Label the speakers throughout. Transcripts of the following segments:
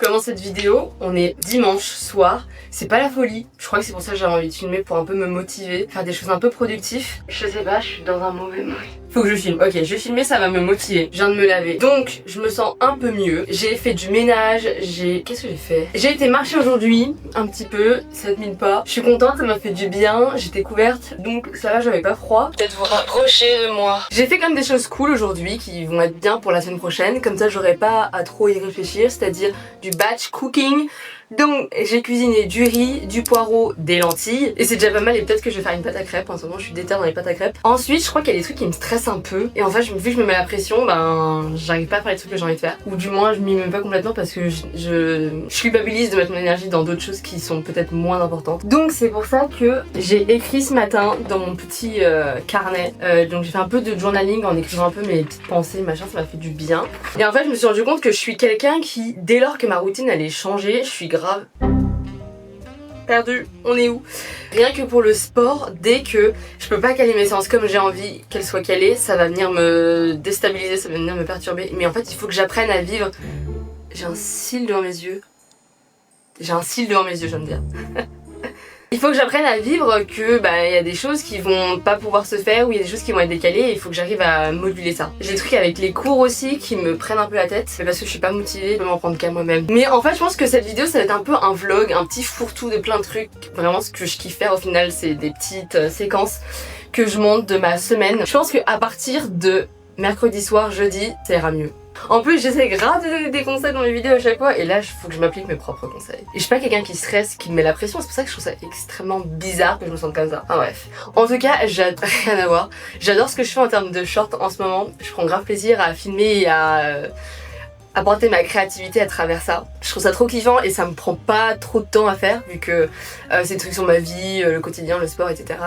Speaker 1: commence cette vidéo, on est dimanche soir, c'est pas la folie. Je crois que c'est pour ça que j'avais envie de filmer, pour un peu me motiver, faire des choses un peu productives. Je sais pas, je suis dans un mauvais mood. Faut que je filme, ok, je vais filmer, ça va me motiver. Je viens de me laver, donc je me sens un peu mieux. J'ai fait du ménage, qu'est-ce que j'ai fait? J'ai été marcher aujourd'hui, un petit peu, 7000 pas. Je suis contente, ça m'a fait du bien, j'étais couverte, donc ça va, j'avais pas froid. Peut-être vous rapprocher de moi. J'ai fait quand même des choses cool aujourd'hui qui vont être bien pour la semaine prochaine, comme ça j'aurai pas à trop y réfléchir, c'est-à-dire du batch cooking. Donc j'ai cuisiné du riz, du poireau, des lentilles et c'est déjà pas mal et peut-être que je vais faire une pâte à crêpes. En ce moment je suis déter dans les pâtes à crêpes. Ensuite je crois qu'il y a des trucs qui me stressent un peu et en fait vu que je me mets la pression, ben j'arrive pas à faire les trucs que j'ai envie de faire, ou du moins je m'y mets pas complètement parce que je culpabilise de mettre mon énergie dans d'autres choses qui sont peut-être moins importantes. Donc c'est pour ça que j'ai écrit ce matin dans mon petit carnet, donc j'ai fait un peu de journaling en écrivant un peu mes petites pensées, machin, ça m'a fait du bien. Et en fait je me suis rendu compte que je suis quelqu'un qui, dès lors que ma routine allait changer, je suis grave perdu. On est où? Rien que pour le sport, dès que je peux pas caler mes séances comme j'ai envie qu'elles soient calées, ça va venir me déstabiliser, ça va venir me perturber. Mais en fait il faut que j'apprenne à vivre. J'ai un cil devant mes yeux. J'ai un cil devant mes yeux, je viens de dire. Il faut que j'apprenne à vivre que bah y a des choses qui vont pas pouvoir se faire, ou il y a des choses qui vont être décalées et il faut que j'arrive à moduler ça. J'ai des trucs avec les cours aussi qui me prennent un peu la tête, mais parce que je suis pas motivée, je peux m'en prendre qu'à moi-même. Mais en fait je pense que cette vidéo ça va être un peu un vlog, un petit fourre-tout de plein de trucs. Vraiment ce que je kiffe faire au final c'est des petites séquences que je monte de ma semaine. Je pense qu'à partir de mercredi soir, jeudi, ça ira mieux. En plus j'essaie grave de donner des conseils dans mes vidéos à chaque fois et là il faut que je m'applique mes propres conseils. Et je suis pas quelqu'un qui stresse, qui me met la pression, c'est pour ça que je trouve ça extrêmement bizarre que je me sente comme ça. Enfin bref. En tout cas, j'adore rien à voir. J'adore ce que je fais en termes de short en ce moment. Je prends grave plaisir à filmer et à apporter ma créativité à travers ça. Je trouve ça trop kiffant et ça me prend pas trop de temps à faire vu que c'est des trucs sur ma vie, le quotidien, le sport, etc.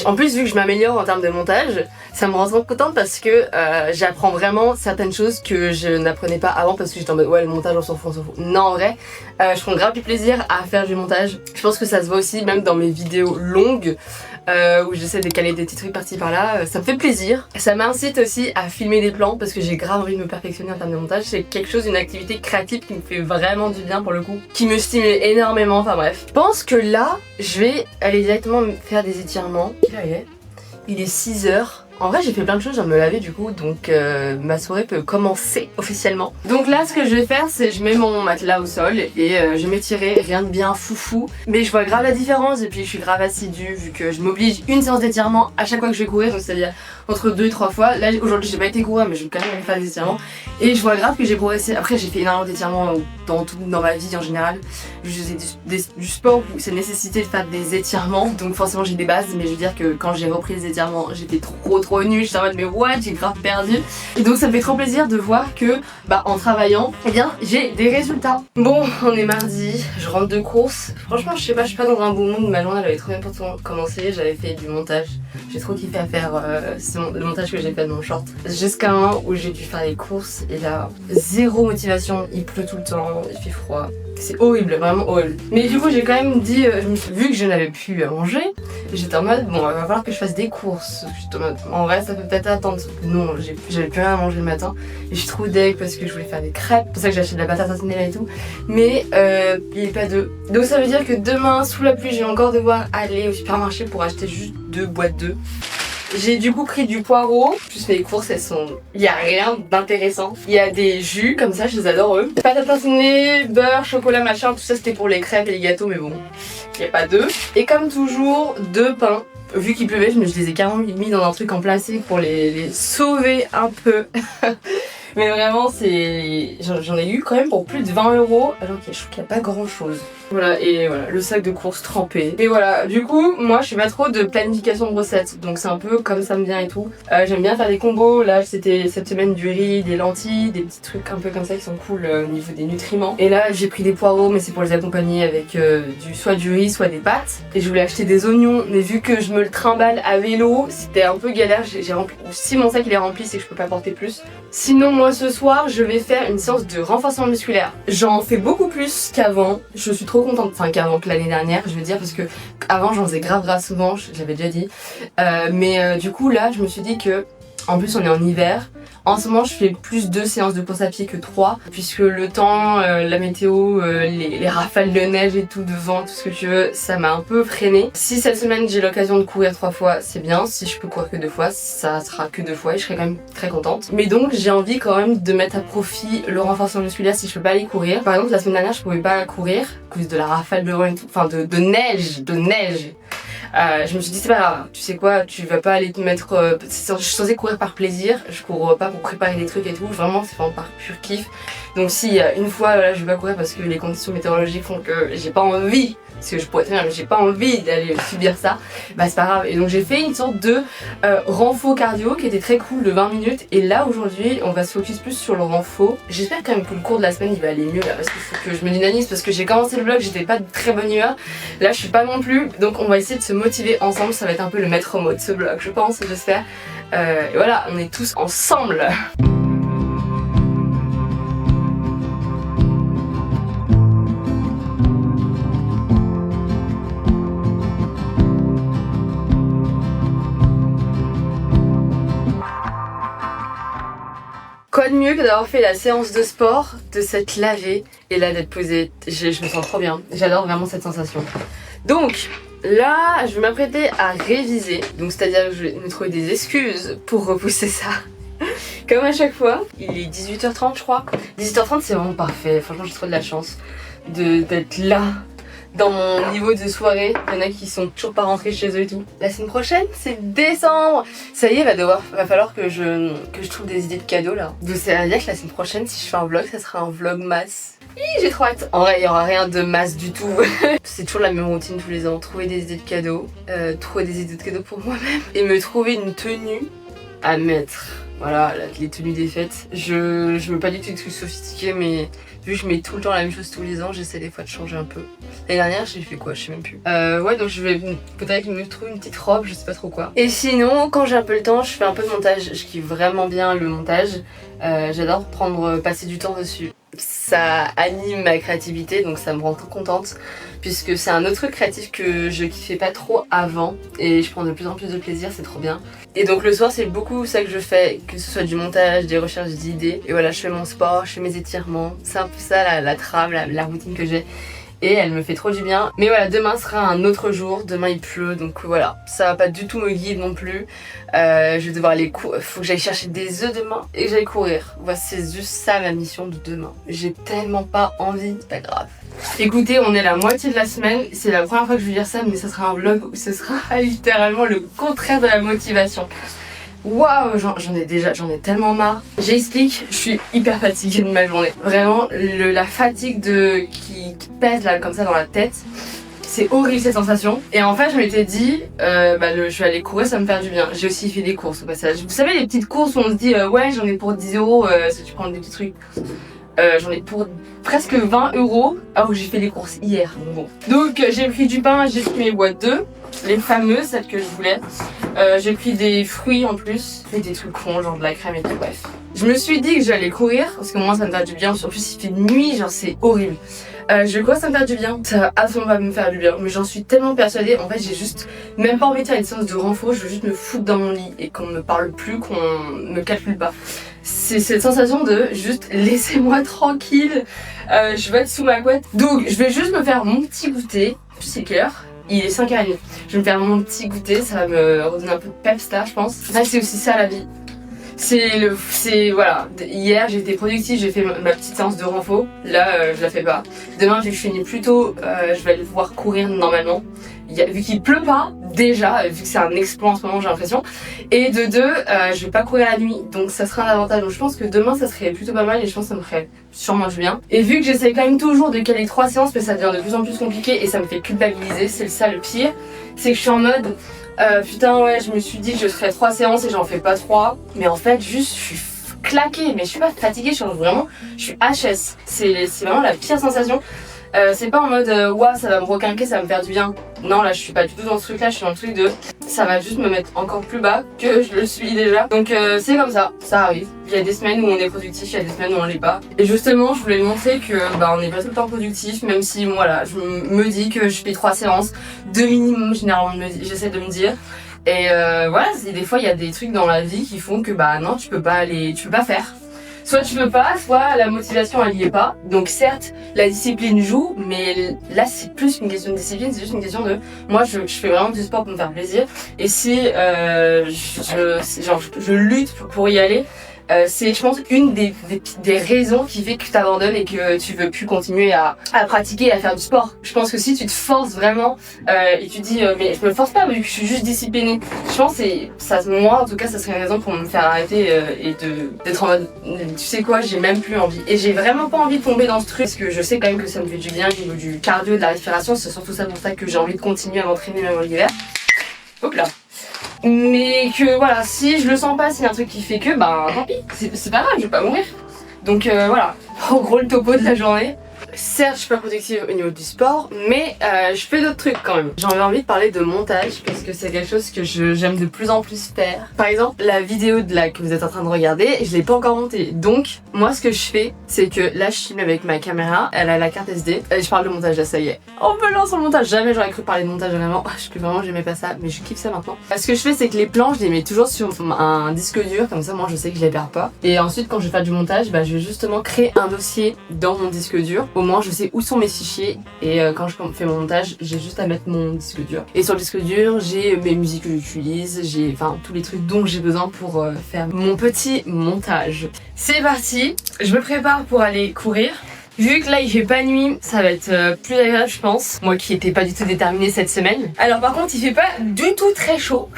Speaker 1: En plus vu que je m'améliore en termes de montage, ça me rend trop contente parce que j'apprends vraiment certaines choses que je n'apprenais pas avant parce que j'étais en mode ouais le montage on s'en fout, on s'en fout. Non en vrai, je prends grave du plaisir à faire du montage. Je pense que ça se voit aussi même dans mes vidéos longues où j'essaie de caler des petits trucs par-ci par-là, ça me fait plaisir. Ça m'incite aussi à filmer des plans parce que j'ai grave envie de me perfectionner en termes de montage. C'est quelque chose, une activité créative qui me fait vraiment du bien pour le coup, qui me stimule énormément, enfin bref. Je pense que là, je vais aller directement faire des étirements. Il est 6h. En vrai j'ai fait plein de choses, je viens de me laver du coup, donc ma soirée peut commencer officiellement. Donc là ce que je vais faire c'est je mets mon matelas au sol et je vais m'étirer, rien de bien foufou. Mais je vois grave la différence et puis je suis grave assidue vu que je m'oblige une séance d'étirement à chaque fois que je vais courir, donc c'est-à-dire entre 2 et 3 fois. Là aujourd'hui j'ai pas été courir mais je vais quand même aller faire des étirements. Et je vois grave que j'ai progressé. Après j'ai fait énormément d'étirements dans ma vie en général. Je faisais du sport où c'est nécessité de faire des étirements, donc forcément j'ai des bases, mais je veux dire que quand j'ai repris les étirements j'étais trop nulle, j'étais en mode mais what, j'ai grave perdu. Et donc ça me fait trop plaisir de voir que bah en travaillant, eh bien j'ai des résultats. Bon, on est mardi, je rentre de course. Franchement je sais pas, je suis pas dans un bon mood, ma journée elle avait trop bien pour commencer, j'avais fait du montage. J'ai trop kiffé à faire le montage que j'ai fait de mon short. Jusqu'à un moment où j'ai dû faire les courses et là, zéro motivation, il pleut tout le temps, il fait froid. C'est horrible, vraiment horrible. Mais du coup j'ai quand même dit, vu que je n'avais plus à manger, j'étais en mode bon il va falloir que je fasse des courses. J'étais en mode en vrai ça peut peut-être attendre. Non, j'avais plus rien à manger le matin. Et je suis trop deg parce que je voulais faire des crêpes. C'est pour ça que j'ai acheté de la pâte à tartiner et tout. Mais il n'y a pas d'œufs. Donc ça veut dire que demain sous la pluie je vais encore devoir aller au supermarché pour acheter juste 2 boîtes d'œufs. J'ai du coup pris du poireau, plus mes courses elles sont... Il y a rien d'intéressant. Il y a des jus comme ça, je les adore eux. Pâte à tartiner, beurre, chocolat, machin, tout ça c'était pour les crêpes et les gâteaux mais bon, il n'y a pas d'œufs. Et comme toujours, 2 pains. Vu qu'il pleuvait, je les ai carrément mis dans un truc en plastique pour les sauver un peu. Mais vraiment c'est... J'en ai eu quand même pour plus de 20 €, alors que je trouve qu'il n'y a pas grand chose. Voilà, et voilà, le sac de course trempé. Et voilà, du coup, moi je fais pas trop de planification de recettes, donc c'est un peu comme ça me vient et tout. J'aime bien faire des combos, là c'était cette semaine du riz, des lentilles, des petits trucs un peu comme ça qui sont cool au niveau des nutriments. Et là j'ai pris des poireaux, mais c'est pour les accompagner avec soit du riz, soit des pâtes. Et je voulais acheter des oignons, mais vu que je me le trimballe à vélo, c'était un peu galère, j'ai rempli... Si mon sac il est rempli, c'est que je peux pas porter plus. Sinon moi ce soir, je vais faire une séance de renforcement musculaire. J'en fais beaucoup plus qu'avant, je suis trop contente, enfin qu'avant que l'année dernière je veux dire, parce que avant j'en faisais grave souvent, j'avais déjà dit, mais du coup là je me suis dit que En plus on est en hiver. En ce moment je fais plus 2 séances de course à pied que 3 puisque le temps, la météo, les rafales de neige et tout, de vent, tout ce que tu veux, ça m'a un peu freiné. Si cette semaine j'ai l'occasion de courir 3 fois, c'est bien. Si je peux courir que 2 fois, ça sera que 2 fois et je serai quand même très contente. Mais donc j'ai envie quand même de mettre à profit le renforcement musculaire si je peux pas aller courir. Par exemple la semaine dernière je pouvais pas courir à cause de la rafale de vent et tout, enfin de neige. Je me suis dit c'est pas grave, tu sais quoi, tu vas pas aller te mettre... je suis censée courir par plaisir, je cours pas pour préparer des trucs et tout, vraiment c'est vraiment par pur kiff. Donc si une fois là, je vais pas courir parce que les conditions météorologiques font que j'ai pas envie, parce que je pourrais très bien mais j'ai pas envie d'aller subir ça, bah c'est pas grave. Et donc j'ai fait une sorte de renfo cardio qui était très cool de 20 minutes et là aujourd'hui on va se focus plus sur le renfo. J'espère quand même que le cours de la semaine il va aller mieux là parce qu'il faut que je me dynamise parce que j'ai commencé le vlog, j'étais pas de très bonne humeur, là je suis pas non plus, donc on va essayer de se motiver ensemble, ça va être un peu le maître mot de ce vlog je pense, j'espère. Et voilà, on est tous ensemble. Quoi de mieux que d'avoir fait la séance de sport, de s'être lavé et là d'être posée. Je me sens trop bien, j'adore vraiment cette sensation. Donc là je vais m'apprêter à réviser, donc c'est-à-dire que je vais me trouver des excuses pour repousser ça. Comme à chaque fois, il est 18h30 je crois. 18h30 c'est vraiment parfait, franchement j'ai trop de la chance d'être là. Dans mon niveau de soirée, il y en a qui sont toujours pas rentrés chez eux et tout. La semaine prochaine, c'est décembre. Ça y est, va falloir que je trouve des idées de cadeaux là. Donc ça veut dire que la semaine prochaine, si je fais un vlog, ça sera un vlog masse. J'ai trop hâte. En vrai, il y aura rien de masse du tout. C'est toujours la même routine tous les ans. Trouver des idées de cadeaux, trouver des idées de cadeaux pour moi-même et me trouver une tenue à mettre. Voilà, les tenues des fêtes. Je mets pas du tout de trucs sophistiqués, mais vu que je mets tout le temps la même chose tous les ans, j'essaie des fois de changer un peu. L'année dernière, j'ai fait quoi? Je sais même plus. Ouais, donc je vais peut-être me trouver une petite robe, je sais pas trop quoi. Et sinon, quand j'ai un peu le temps, je fais un peu de montage. Je kiffe vraiment bien le montage. J'adore passer du temps dessus. Ça anime ma créativité, donc ça me rend trop contente. Puisque c'est un autre truc créatif que je kiffais pas trop avant. Et je prends de plus en plus de plaisir, c'est trop bien. Et donc le soir, c'est beaucoup ça que je fais. Que ce soit du montage, des recherches d'idées. Et voilà, je fais mon sport, je fais mes étirements. C'est un peu ça la trame, la routine que j'ai. Et elle me fait trop du bien. Mais voilà, demain sera un autre jour, demain il pleut, donc voilà, ça va pas du tout me guider non plus. Je vais devoir aller courir, faut que j'aille chercher des œufs demain et que j'aille courir. Voilà, c'est juste ça ma mission de demain. J'ai tellement pas envie, c'est pas grave. Écoutez, on est la moitié de la semaine, c'est la première fois que je vais dire ça, mais ça sera un vlog où ce sera littéralement le contraire de la motivation. Waouh, j'en ai tellement marre. J'explique, je suis hyper fatiguée de ma journée. Vraiment, la fatigue qui pèse là comme ça dans la tête, c'est horrible cette sensation. Et en fait, je m'étais dit, je vais aller courir, ça va me faire du bien. J'ai aussi fait des courses au passage. Vous savez, les petites courses où on se dit, ouais, j'en ai pour 10 euros si tu prends des petits trucs. J'en ai pour presque 20 euros alors que j'ai fait les courses hier. Bon. Donc j'ai pris du pain, j'ai pris mes boîtes d'œufs, les fameuses, celles que je voulais. J'ai pris des fruits en plus, et des trucs cons, genre de la crème et tout, bref. Je me suis dit que j'allais courir, parce que moi ça me fait du bien, en plus il fait nuit, genre c'est horrible. Je vais courir, ça me fait du bien, ça va absolument pas me faire du bien, mais j'en suis tellement persuadée, en fait j'ai juste même pas envie de faire une séance de renfort, je veux juste me foutre dans mon lit et qu'on me parle plus, qu'on me calcule pas. C'est cette sensation de juste laissez-moi tranquille, je vais être sous ma couette. Donc je vais juste me faire mon petit goûter, c'est clair. Il est 5h30. Je vais me faire mon petit goûter, ça va me redonner un peu de peps là, je pense. Là, c'est aussi ça la vie. Voilà. Hier, j'ai été productive, j'ai fait ma petite séance de renfo. Là, je la fais pas. Demain, vu que je finis plus tôt, je vais aller pouvoir courir normalement. Vu qu'il pleut pas, déjà, vu que c'est un exploit en ce moment, j'ai l'impression. Et de deux, je vais pas courir la nuit, donc ça sera un avantage. Donc je pense que demain, ça serait plutôt pas mal et je pense que ça me ferait sûrement du bien. Et vu que j'essaie quand même toujours de caler 3 séances, mais ça devient de plus en plus compliqué et ça me fait culpabiliser, c'est ça le pire. C'est que je suis en mode, putain ouais, je me suis dit que je ferais 3 séances et j'en fais pas 3. Mais en fait, juste, je suis claquée, mais je suis pas fatiguée, je suis HS. C'est vraiment la pire sensation. C'est pas en mode ouah ça va me requinquer, ça va me faire du bien. Non là je suis pas du tout dans ce truc là, je suis dans le truc de ça va juste me mettre encore plus bas que je le suis déjà. Donc c'est comme ça arrive. Il y a des semaines où on est productif, il y a des semaines où on l'est pas. Et justement je voulais montrer que on n'est pas tout le temps productif, même si voilà, je me dis que je fais 3 séances de minimum généralement, j'essaie de me dire. Et voilà, des fois il y a des trucs dans la vie qui font que bah non, tu peux pas faire. Soit tu peux pas, soit la motivation elle y est pas. Donc certes, la discipline joue, mais là c'est plus une question de discipline, c'est juste une question de... Moi je fais vraiment du sport pour me faire plaisir. Et si je lutte pour y aller, c'est je pense une des raisons qui fait que tu abandonnes et que tu veux plus continuer à pratiquer et à faire du sport. Je pense que si tu te forces vraiment et tu te dis mais je me force pas vu que je suis juste disciplinée, je pense que ça, moi en tout cas ça serait une raison pour me faire arrêter et d'être en mode tu sais quoi, j'ai même plus envie. Et j'ai vraiment pas envie de tomber dans ce truc parce que je sais quand même que ça me fait du bien au niveau du cardio, de la respiration, c'est surtout ça pour ça que j'ai envie de continuer à m'entraîner même en hiver. Hop là. Mais que voilà, si je le sens pas, s'il y a un truc qui fait que, bah tant pis, c'est pas grave, je vais pas mourir. Donc voilà, en gros le topo de la journée. Certes, je suis pas productive au niveau du sport, mais je fais d'autres trucs quand même. J'avais envie de parler de montage parce que c'est quelque chose que j'aime de plus en plus faire. Par exemple, la vidéo que vous êtes en train de regarder, je l'ai pas encore montée. Donc, moi, ce que je fais, c'est que là, je filme avec ma caméra, elle a la carte SD. Et je parle de montage, là, ça y est. On me lance sur le montage. Jamais j'aurais cru parler de montage vraiment. Vraiment, j'aimais pas ça, mais je kiffe ça maintenant. Ce que je fais, c'est que les plans, je les mets toujours sur un disque dur, comme ça, moi, je sais que je les perds pas. Et ensuite, quand je vais faire du montage, bah, je vais justement créer un dossier dans mon disque dur. Au moins je sais où sont mes fichiers et quand je fais mon montage j'ai juste à mettre mon disque dur et sur le disque dur j'ai mes musiques que j'utilise, j'ai tous les trucs dont j'ai besoin pour faire mon petit montage. C'est parti, je me prépare pour aller courir. Vu que là il fait pas nuit, ça va être plus agréable je pense. Moi qui étais pas du tout déterminée cette semaine. Alors par contre il fait pas du tout très chaud.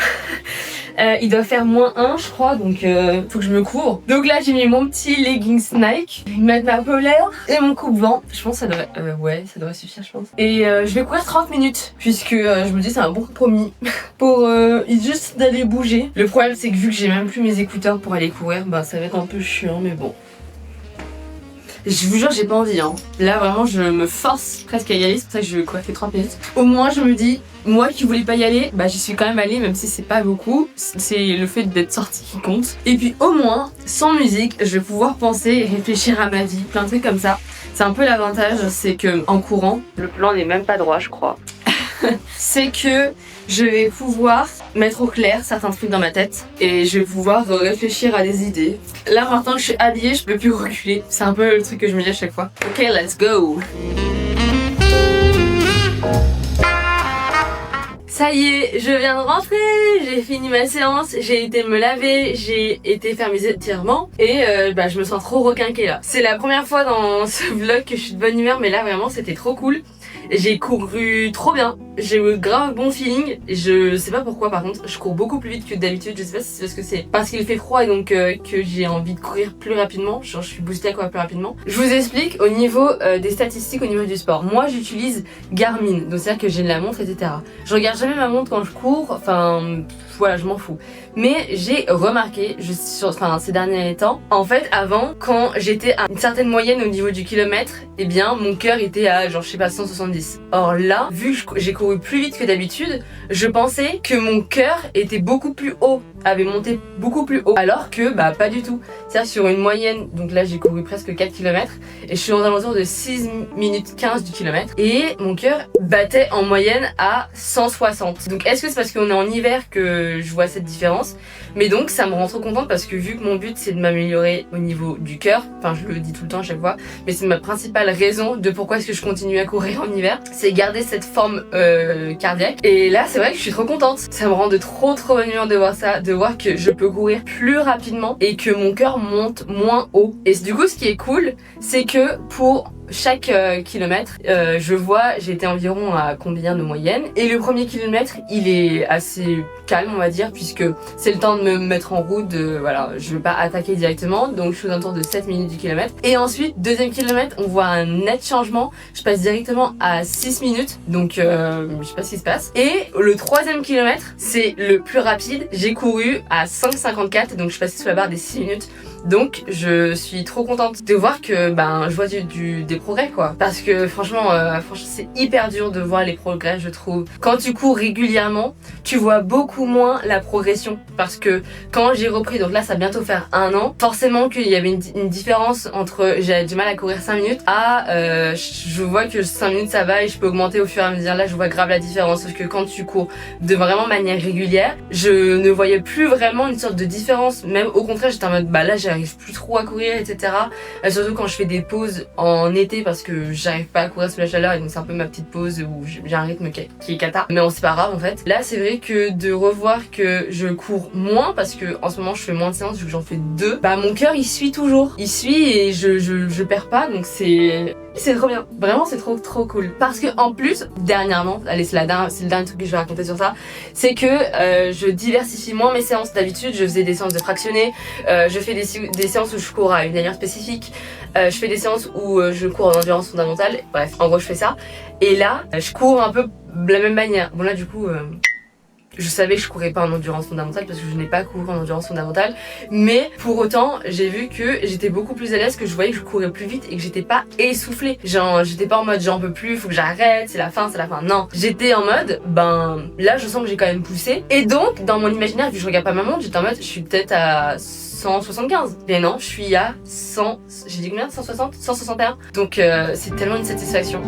Speaker 1: Il doit faire -1 je crois, donc faut que je me couvre. Donc là j'ai mis mon petit leggings Nike, mettre ma polaire et mon coupe-vent. Je pense que ça devrait, ouais ça devrait suffire je pense. Et je vais courir 30 minutes puisque je me dis c'est un bon compromis pour juste d'aller bouger. Le problème c'est que vu que j'ai même plus mes écouteurs pour aller courir, bah ça va être un peu chiant mais bon. Je vous jure, j'ai pas envie, hein. Là, vraiment, je me force presque à y aller. C'est pour ça que je fait 30 minutes. Au moins, je me dis, moi qui voulais pas y aller, bah j'y suis quand même allée, même si c'est pas beaucoup. C'est le fait d'être sortie qui compte. Et puis, au moins, sans musique, je vais pouvoir penser et réfléchir à ma vie. Plein de trucs comme ça. C'est un peu l'avantage, c'est que en courant, le plan n'est même pas droit, je crois. C'est que je vais pouvoir mettre au clair certains trucs dans ma tête et je vais pouvoir réfléchir à des idées. Là maintenant que je suis habillée, je peux plus reculer. C'est un peu le truc que je me dis à chaque fois. Ok, let's go. Ça y est, je viens de rentrer, j'ai fini ma séance, j'ai été me laver, j'ai été faire mes étirements et je me sens trop requinquée là. C'est la première fois dans ce vlog que je suis de bonne humeur, mais là vraiment c'était trop cool. J'ai couru trop bien, j'ai eu grave bon feeling. Je sais pas pourquoi par contre, je cours beaucoup plus vite que d'habitude. Je sais pas si c'est parce que c'est parce qu'il fait froid et donc que j'ai envie de courir plus rapidement. Genre je suis boostée à courir plus rapidement. Je vous explique au niveau des statistiques au niveau du sport. Moi j'utilise Garmin, donc c'est-à-dire que j'ai la montre etc. Je regarde jamais ma montre quand je cours, enfin voilà je m'en fous. Mais j'ai remarqué ces derniers temps, en fait avant quand j'étais à une certaine moyenne au niveau du kilomètre, eh bien mon cœur était à genre je sais pas 170. Or là, vu que j'ai couru plus vite que d'habitude, je pensais que mon cœur était beaucoup plus haut, avait monté beaucoup plus haut, alors que bah pas du tout. C'est-à-dire sur une moyenne, donc là j'ai couru presque 4 km et je suis aux alentours de 6 minutes 15 du kilomètre et mon cœur battait en moyenne à 160. Donc est-ce que c'est parce qu'on est en hiver que je vois cette différence? Mais donc ça me rend trop contente parce que vu que mon but c'est de m'améliorer au niveau du cœur, enfin je le dis tout le temps à chaque fois, mais c'est ma principale raison de pourquoi est-ce que je continue à courir en hiver, c'est garder cette forme cardiaque. Et là c'est vrai que je suis trop contente, ça me rend de trop bonne humeur de voir ça, de voir que je peux courir plus rapidement et que mon cœur monte moins haut. Et du coup ce qui est cool c'est que pour chaque kilomètre, je vois j'étais environ à combien de moyenne et le premier kilomètre il est assez calme on va dire puisque c'est le temps de me mettre en route, voilà je vais pas attaquer directement donc je suis aux alentours de 7 minutes du kilomètre et ensuite deuxième kilomètre on voit un net changement, je passe directement à 6 minutes donc je sais pas ce qui se passe et le troisième kilomètre c'est le plus rapide, j'ai couru à 5,54 donc je suis passée sous la barre des 6 minutes Donc je suis trop contente de voir que je vois des progrès quoi. Parce que franchement c'est hyper dur de voir les progrès je trouve. Quand tu cours régulièrement, tu vois beaucoup moins la progression. Parce que quand j'ai repris, donc là ça va bientôt faire 1 an, forcément qu'il y avait une différence entre j'avais du mal à courir 5 minutes à je vois que 5 minutes ça va et je peux augmenter au fur et à mesure. Là je vois grave la différence. Parce que quand tu cours de vraiment manière régulière, je ne voyais plus vraiment une sorte de différence. Même au contraire j'étais en mode là j'arrive plus trop à courir etc. Surtout quand je fais des pauses en été parce que j'arrive pas à courir sous la chaleur et donc c'est un peu ma petite pause où j'ai un rythme qui est cata. Mais c'est pas grave en fait. Là c'est vrai que de revoir que je cours moins parce que en ce moment je fais moins de séances vu que j'en fais 2, mon cœur il suit toujours. Il suit et je perds pas donc c'est trop bien. Vraiment c'est trop cool. Parce que en plus dernièrement, allez c'est le dernier truc que je vais raconter sur ça, c'est que je diversifie moins mes séances. D'habitude je faisais des séances de fractionnés, je fais des séances où je cours à une allure spécifique, je fais des séances où je cours en endurance fondamentale, bref en gros je fais ça. Et là je cours un peu de la même manière. Bon là du coup je savais que je courais pas en endurance fondamentale parce que je n'ai pas couru en endurance fondamentale, mais pour autant j'ai vu que j'étais beaucoup plus à l'aise, que je voyais que je courais plus vite et que j'étais pas essoufflée. Genre j'étais pas en mode j'en peux plus, faut que j'arrête, c'est la fin. Non, j'étais en mode là je sens que j'ai quand même poussé. Et donc dans mon imaginaire, vu que je regarde pas ma montre, j'étais en mode je suis peut-être à 175. Mais non, je suis à 100, j'ai dit combien? 160? 161. Donc c'est tellement une satisfaction.